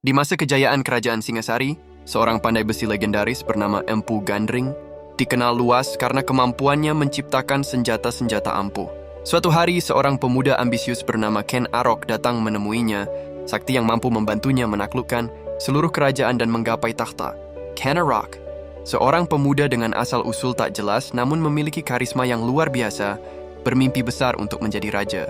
Di masa kejayaan Kerajaan Singasari, seorang pandai besi legendaris bernama Empu Gandring dikenal luas karena kemampuannya menciptakan senjata-senjata ampuh. Suatu hari, seorang pemuda ambisius bernama Ken Arok datang menemuinya, sakti yang mampu membantunya menaklukkan seluruh kerajaan dan menggapai takhta. Ken Arok, seorang pemuda dengan asal-usul tak jelas namun memiliki karisma yang luar biasa, bermimpi besar untuk menjadi raja.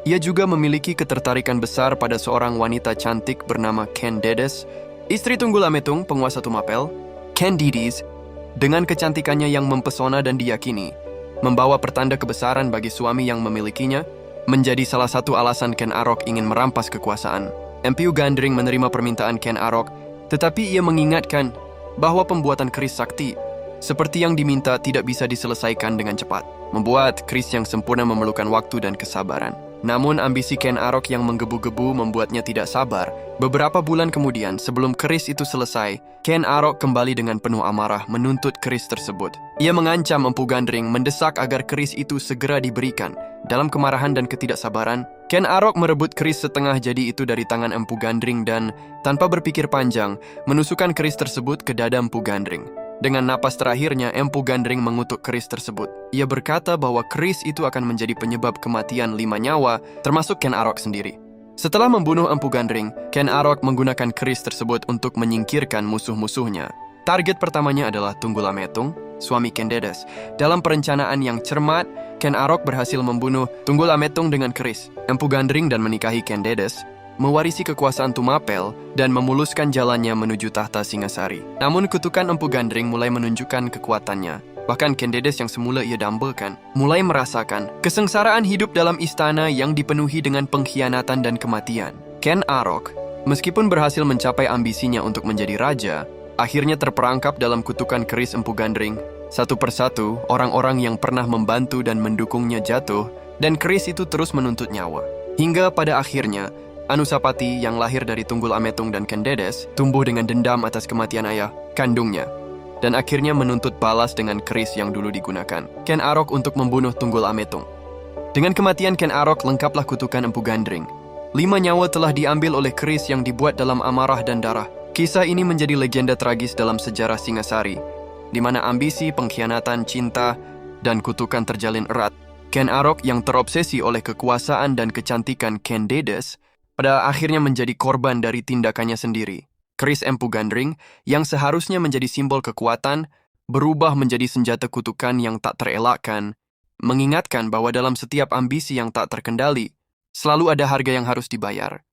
Ia juga memiliki ketertarikan besar pada seorang wanita cantik bernama Candides, istri Tunggul Ametung, penguasa Tumapel. Candides, dengan kecantikannya yang mempesona dan diyakini, membawa pertanda kebesaran bagi suami yang memilikinya, menjadi salah satu alasan Ken Arok ingin merampas kekuasaan. Empu Gandring menerima permintaan Ken Arok, tetapi ia mengingatkan bahwa pembuatan keris sakti, seperti yang diminta, tidak bisa diselesaikan dengan cepat. Membuat keris yang sempurna memerlukan waktu dan kesabaran. Namun ambisi Ken Arok yang menggebu-gebu membuatnya tidak sabar. Beberapa bulan kemudian, sebelum keris itu selesai, Ken Arok kembali dengan penuh amarah menuntut keris tersebut. Ia mengancam Empu Gandring mendesak agar keris itu segera diberikan. Dalam kemarahan dan ketidaksabaran, Ken Arok merebut keris setengah jadi itu dari tangan Empu Gandring dan, tanpa berpikir panjang, menusukkan keris tersebut ke dada Empu Gandring. Dengan napas terakhirnya, Empu Gandring mengutuk keris tersebut. Ia berkata bahwa keris itu akan menjadi penyebab kematian 5 nyawa, termasuk Ken Arok sendiri. Setelah membunuh Empu Gandring, Ken Arok menggunakan keris tersebut untuk menyingkirkan musuh-musuhnya. Target pertamanya adalah Tunggul Ametung, suami Candides. Dalam perencanaan yang cermat, Ken Arok berhasil membunuh Tunggul Ametung dengan keris. Empu Gandring dan menikahi Candides, mewarisi kekuasaan Tumapel dan memuluskan jalannya menuju tahta Singasari. Namun kutukan Empu Gandring mulai menunjukkan kekuatannya. Bahkan Candides yang semula ia dambakan, mulai merasakan kesengsaraan hidup dalam istana yang dipenuhi dengan pengkhianatan dan kematian. Ken Arok, meskipun berhasil mencapai ambisinya untuk menjadi raja, akhirnya terperangkap dalam kutukan keris Empu Gandring. Satu persatu, orang-orang yang pernah membantu dan mendukungnya jatuh, dan keris itu terus menuntut nyawa. Hingga pada akhirnya, Anusapati yang lahir dari Tunggul Ametung dan Candides tumbuh dengan dendam atas kematian ayah kandungnya dan akhirnya menuntut balas dengan keris yang dulu digunakan Ken Arok untuk membunuh Tunggul Ametung. Dengan kematian Ken Arok, lengkaplah kutukan Empu Gandring. 5 nyawa telah diambil oleh keris yang dibuat dalam amarah dan darah. Kisah ini menjadi legenda tragis dalam sejarah Singasari, di mana ambisi, pengkhianatan, cinta, dan kutukan terjalin erat. Ken Arok yang terobsesi oleh kekuasaan dan kecantikan Candides pada akhirnya menjadi korban dari tindakannya sendiri. Keris Empu Gandring, yang seharusnya menjadi simbol kekuatan, berubah menjadi senjata kutukan yang tak terelakkan, mengingatkan bahwa dalam setiap ambisi yang tak terkendali, selalu ada harga yang harus dibayar.